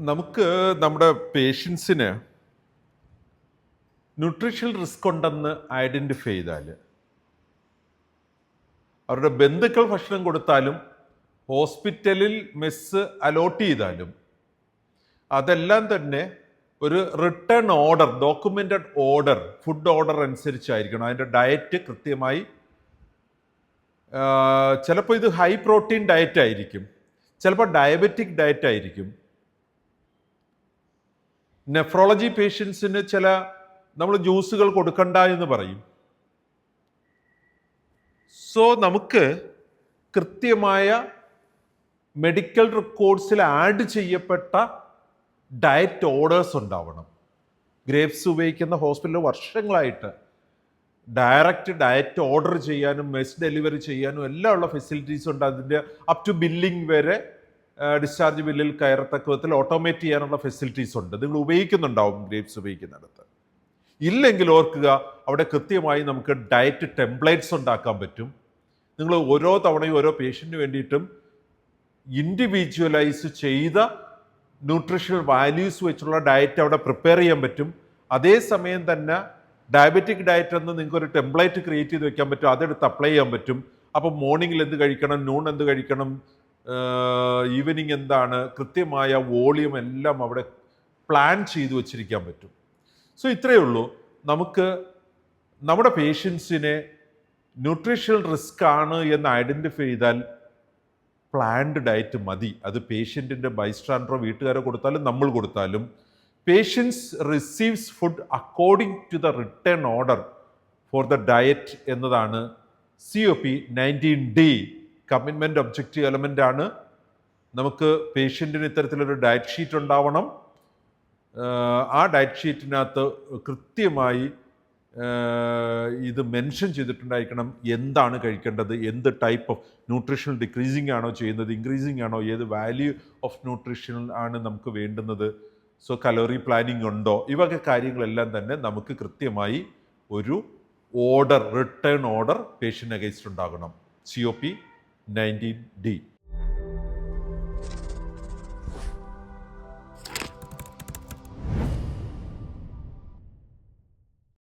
നമുക്ക് നമ്മുടെ പേഷ്യൻസിന് ന്യൂട്രീഷണൽ റിസ്ക് ഉണ്ടെന്ന് ഐഡൻറ്റിഫൈ ചെയ്താൽ അവരുടെ ബന്ധുക്കൾ ഭക്ഷണം കൊടുത്താലും ഹോസ്പിറ്റലിൽ മെസ്സ് അലോട്ട് ചെയ്താലും അതെല്ലാം തന്നെ ഒരു return order, documented order, food order അനുസരിച്ചായിരിക്കണം. അതിൻ്റെ ഡയറ്റ് കൃത്യമായി, ചിലപ്പോൾ ഇത് ഹൈ പ്രോട്ടീൻ ഡയറ്റ് ആയിരിക്കും, ചിലപ്പോൾ ഡയബറ്റിക് ഡയറ്റ് ആയിരിക്കും. നെഫ്രോളജി പേഷ്യൻസിന് ചില നമ്മൾ ജ്യൂസുകൾ കൊടുക്കണ്ട എന്ന് പറയും. സോ നമുക്ക് കൃത്യമായ മെഡിക്കൽ റെക്കോർഡ്സിൽ ആഡ് ചെയ്യപ്പെട്ട ഡയറ്റ് ഓർഡേഴ്സ് ഉണ്ടാവണം. ഗ്രേപ്സ് ഉപയോഗിക്കുന്ന ഹോസ്പിറ്റലിൽ വർഷങ്ങളായിട്ട് ഡയറക്റ്റ് ഡയറ്റ് ഓർഡർ ചെയ്യാനും മെസ് ഡെലിവറി ചെയ്യാനും എല്ലാം ഉള്ള ഫെസിലിറ്റീസ് ഉണ്ട്. അതിൻ്റെ അപ് ടു ബില്ലിംഗ് വരെ ഡിസ്ചാർജ് ബില്ലിൽ കയറത്തക്ക വിധത്തിൽ ഓട്ടോമേറ്റ് ചെയ്യാനുള്ള ഫെസിലിറ്റീസ് ഉണ്ട്. നിങ്ങൾ ഉപയോഗിക്കുന്നുണ്ടാവും ഗ്രേപ്സ് ഉപയോഗിക്കുന്നിടത്ത്. ഇല്ലെങ്കിൽ ഓർക്കുക, അവിടെ കൃത്യമായി നമുക്ക് ഡയറ്റ് ടെംപ്ലേറ്റ്സ് ഉണ്ടാക്കാൻ പറ്റും. നിങ്ങൾ ഓരോ തവണയും ഓരോ പേഷ്യൻറ്റിന് വേണ്ടിയിട്ടും ഇൻഡിവിജ്വലൈസ് ചെയ്ത ന്യൂട്രീഷണൽ വാല്യൂസ് വെച്ചുള്ള ഡയറ്റ് അവിടെ പ്രിപ്പയർ ചെയ്യാൻ പറ്റും. അതേസമയം തന്നെ ഡയബറ്റിക് ഡയറ്റ് എന്ന് നിങ്ങൾക്ക് ഒരു ടെംപ്ലേറ്റ് ക്രിയേറ്റ് ചെയ്ത് വെക്കാൻ പറ്റും, അതെടുത്ത് അപ്ലൈ ചെയ്യാൻ പറ്റും. അപ്പം മോർണിംഗിൽ എന്ത് കഴിക്കണം, നൂൺ എന്ത് കഴിക്കണം, ഈവനിങ് എന്താണ്, കൃത്യമായ വോളിയം എല്ലാം അവിടെ പ്ലാൻ ചെയ്ത് വെച്ചിരിക്കാൻ പറ്റും. സോ ഇത്രയേ ഉള്ളൂ. നമുക്ക് നമ്മുടെ പേഷ്യൻസിനെ ന്യൂട്രീഷണൽ റിസ്ക് ആണ് എന്ന് ഐഡൻറ്റിഫൈ ചെയ്താൽ പ്ലാൻഡ് ഡയറ്റ് മതി. അത് പേഷ്യൻറ്റിൻ്റെ ബൈസ്റ്റാൻഡറോ വീട്ടുകാരോ കൊടുത്താലും നമ്മൾ കൊടുത്താലും patients receives food according to the written order for the diet എന്നതാണ് COP 19D. Commitment objective element ആണ്. നമുക്ക് പേഷ്യൻറ്റിന് ഇത്തരത്തിലൊരു ഡയറ്റ് ഷീറ്റ് ഉണ്ടാവണം. ആ ഡയറ്റ് ഷീറ്റിനകത്ത് കൃത്യമായി ഇത് മെൻഷൻ ചെയ്തിട്ടുണ്ടായിരിക്കണം എന്താണ് കഴിക്കേണ്ടത്, എന്ത് ടൈപ്പ് ഓഫ് ന്യൂട്രീഷണൽ ഡിക്രീസിങ് ആണോ ചെയ്യുന്നത്, ഇൻക്രീസിങ് ആണോ, ഏത് വാല്യൂ ഓഫ് ന്യൂട്രീഷൻ ആണ് നമുക്ക് വേണ്ടുന്നത്, സോ കലോറി പ്ലാനിങ് ഉണ്ടോ, ഇവയൊക്കെ കാര്യങ്ങളെല്ലാം തന്നെ നമുക്ക് കൃത്യമായി ഒരു order, return order patient against ഉണ്ടാകണം. COP 19D.